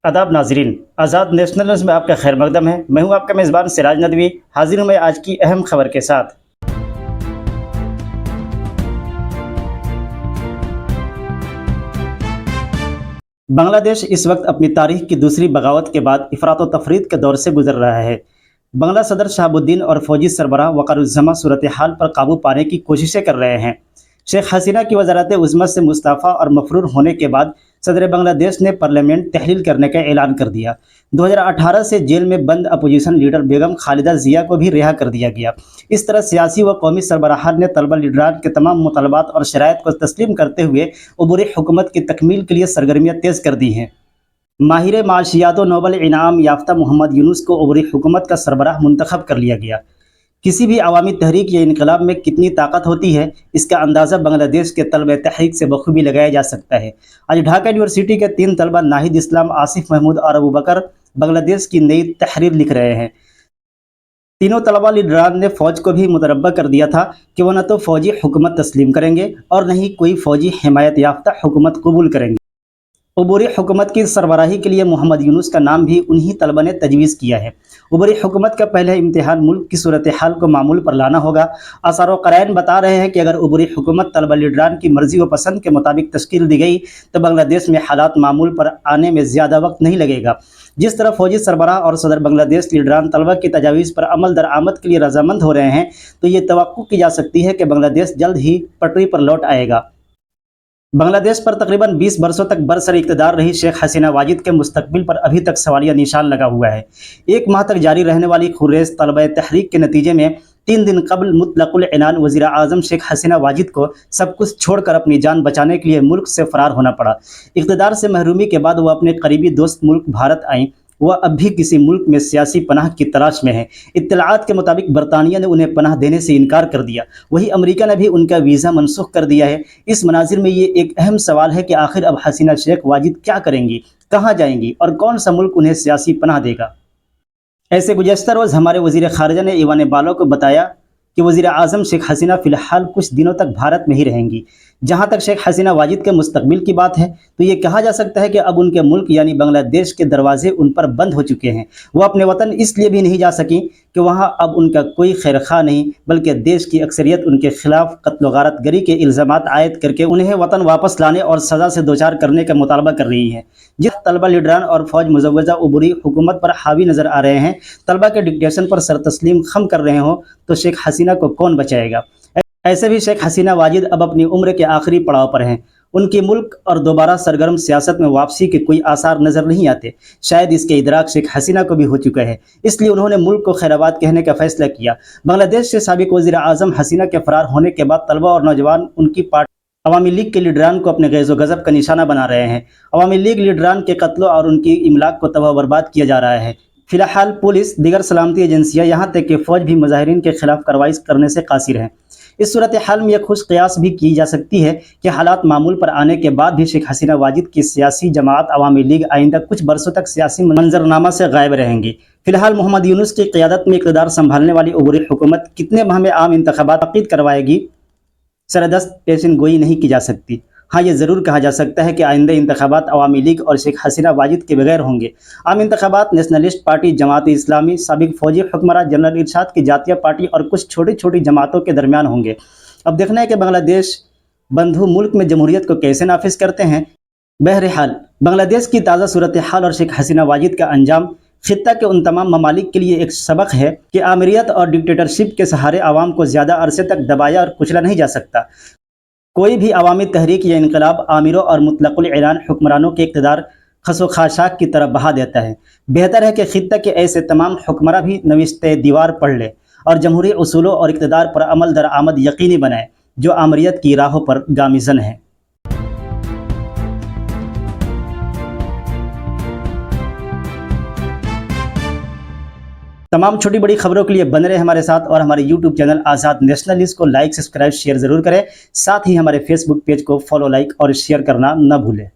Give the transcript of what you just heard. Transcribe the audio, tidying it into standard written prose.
आदाब नाजरीन, आज़ाद national news में आपका खैर मकदम है। मैं हूं आपका मेज़बान सिराज नदवी। हाजिर हूं मैं आज की अहम खबर के साथ। बांग्लादेश इस वक्त अपनी तारीख की दूसरी बगावत के बाद इफरात व तफरीत के दौर से गुजर रहा है। बांग्ला सदर शहाबुद्दीन और फौजी सरबराह वक़ारुज़्ज़मा सूरत हाल पर काबू पाने की कोशिशें कर रहे हैं। शेख हसीना की वज़ारत उज़्मा से मुस्तफ़ा और मफरूर होने के बाद सदर बांग्लादेश ने पार्लियामेंट तहलील करने का ऐलान कर दिया। 2018 से जेल में बंद अपोजिशन लीडर बेगम खालिदा जिया को भी रिहा कर दिया गया। इस तरह सियासी व कौमी सरबराहान ने तलबा लीडरान के तमाम मुतालबात और शराइत को तस्लीम करते हुए अबूरी हुकूमत की तकमील के लिए सरगर्मियाँ तेज़ कर दी हैं। माहिर माशियात व नोबल इनाम याफ्ता मोहम्मद यूनुस को अबूरी हुकूमत का सरबराह मुंतखब कर लिया गया। किसी भी अवामी तहरीक या इनकलाब में कितनी ताकत होती है, इसका अंदाज़ा बांग्लादेश के तलबा तहरीक से बखूबी लगाया जा सकता है। आज ढाका यूनिवर्सिटी के 3 तलबा नाहिद इस्लाम, आसिफ महमूद और अबू बकर बांग्लादेश की नई तहरीर लिख रहे हैं। तीनों तलबा लीडरान ने फ़ौज को भी मुतरब्बा कर दिया था कि वह न तो फ़ौजी हुकूमत तस्लीम करेंगे और न ही कोई फ़ौजी हिमायत याफ्ता हुकूमत कबूल करेंगे। अबूरी हुकूमत की सरबराही के लिए मोहम्मद यूनुस का नाम भी उन्हीं तलबा ने तजवीज़ किया है। अबूरी हुकूमत का पहला इम्तिहान मुल्क की सूरत हाल को मामूल पर लाना होगा। आसार व क़राइन बता रहे हैं कि अगर अबूरी हुकूमत तलबा लीडरान की मर्ज़ी व पसंद के मुताबिक तश्कील दी गई तो बांग्लादेश में हालात मामूल पर आने में ज़्यादा वक्त नहीं लगेगा। जिस तरह फ़ौजी सरबराह और सदर बांग्लादेश लीडरान तलबा की तजावीज़ पर अमल दरामद के लिए रजामंद हो रहे हैं, तो ये तवक्को की जा सकती है कि बांग्लादेश जल्द ही पटरी पर लौट आएगा। बांग्लादेश पर तकरीबन 20 बरसों तक बरसर इक़्तिदार रही शेख हसीना वाजिद के मुस्तकबिल पर अभी तक सवालिया निशान लगा हुआ है। 1 माह तक जारी रहने वाली खुर्रेस तलबा तहरीक के नतीजे में 3 दिन कबल मुतलकुल इनान वज़ीर आज़म शेख हसीना वाजिद को सब कुछ छोड़कर अपनी जान बचाने के लिए मुल्क से फ़रार होना पड़ा। इक़्तिदार से महरूमी के बाद वह अपने करीबी दोस्त मुल्क भारत आईं। वह अब भी किसी मुल्क में सियासी पनाह की तलाश में है। इत्तलाआत के मुताबिक बरतानिया ने उन्हें पनाह देने से इनकार कर दिया। वहीं अमेरिका ने भी उनका वीज़ा मनसूख कर दिया है। इस मनाजिर में ये एक अहम सवाल है कि आखिर अब हसीना शेख वाजिद क्या करेंगी, कहाँ जाएंगी और कौन सा मुल्क उन्हें सियासी पनाह देगा। ऐसे गुज़श्ता रोज़ हमारे वज़ीर ख़ारिजा ने ईवान बालो को बताया कि वज़ीर आज़म शेख हसीना फ़िलहाल कुछ दिनों तक भारत में ही रहेंगी। जहाँ तक शेख हसीना वाजिद के मुस्तकबिल की बात है, तो ये कहा जा सकता है कि अब उनके मुल्क यानी बांग्लादेश के दरवाजे उन पर बंद हो चुके हैं। वो अपने वतन इसलिए भी नहीं जा सकी कि वहाँ अब उनका कोई खैर खा नहीं, बल्कि देश की अक्सरियत उनके खिलाफ कत्ल गारत गरी के इल्ज़ामात आयद करके उन्हें वतन वापस लाने और सज़ा से दोचार करने का मुतालबा कर रही है। जिस तलबा लीडरान और फ़ौज मुजव्वज़ा अबूरी हुकूमत पर हावी नज़र आ रहे हैं, तलबा के डिक्टेशन पर सर तस्लीम खम कर रहे हों, तो शेख हसीना को कौन बचाएगा। ऐसे भी शेख हसीना वाजिद अब अपनी उम्र के आखिरी पड़ाव पर हैं। उनकी मुल्क और दोबारा सरगर्म सियासत में वापसी के कोई आसार नज़र नहीं आते। शायद इसके इदराक शेख हसीना को भी हो चुका है, इसलिए उन्होंने मुल्क को खैराबाद कहने का फैसला किया। बांग्लादेश से साबिक वज़ीर आज़म हसीना के फ़रार होने के बाद तलबा और नौजवान उनकी पार्टी अवामी लीग के लीडरान को अपने गैज़ो गज़ब का निशाना बना रहे हैं। अवामी लीग लीडरान के कत्ल और उनकी इमलाक को तबाह बर्बाद किया जा रहा है। फिलहाल पुलिस, दीगर सलामती एजेंसियाँ, यहाँ तक कि फ़ौज भी मुजाहिरीन के खिलाफ कार्रवाई करने से कासिर हैं। इस सूरत हाल में यह खुश क़यास भी की जा सकती है कि हालात मामूल पर आने के बाद भी शेख हसीना वाजिद की सियासी जमात अवामी लीग आइंदा कुछ बरसों तक सियासी मंजरनामा से गायब रहेंगी। फिलहाल मोहम्मद यूनुस की क़यादत में इक़्तिदार संभालने वाली अबूरी हुकूमत कितने माह में आम इंतख़ाबात मुनक़िद करवाएगी, सरदस्त पेशिन गोई नहीं की जा सकती। हाँ, ये ज़रूर कहा जा सकता है कि आइंदा इंतख़ाबात अवामी लीग और शेख हसीना वाजिद के बगैर होंगे। आम इंतख़ाबात नेशनलिस्ट पार्टी, जमात इस्लामी, साबिक फ़ौजी हुक्मरां, जनरल इरशाद की जातीय पार्टी और कुछ छोटी छोटी जमातों के दरमियान होंगे। अब देखना है कि बांग्लादेश बंधु मुल्क में जमहूरियत को कैसे नाफिज करते हैं। बहरहाल बांग्लादेश की ताज़ा सूरत हाल और शेख हसीना वाजिद का अंजाम खित्ता के उन तमाम ममालिक के लिए एक सबक है कि आमिरियत और डिक्टेटरशिप के सहारे आवाम को ज़्यादा अरसे तक दबाया और कुचला नहीं जा सकता। कोई भी अवामी तहरीक या इनकलाब आमिरों और मुतलकुल ऐलान हुक्मरानों के इक़्तिदार खसो खाशाक की तरफ बहा देता है। बेहतर है कि खित्ता के ऐसे तमाम हुक्मरां भी नविश्ते दीवार पढ़ ले और जमहूरी उसूलों और इक़्तिदार पर अमल दरामद यकीनी बनाए, जो आमरियत की राहों पर गामिज़न है। तमाम छोटी बड़ी खबरों के लिए बने रहे हमारे साथ और हमारे YouTube चैनल आज़ाद नेशनल न्यूज़ को लाइक, सब्सक्राइब, शेयर ज़रूर करें। साथ ही हमारे Facebook पेज को फॉलो, लाइक और शेयर करना न भूलें।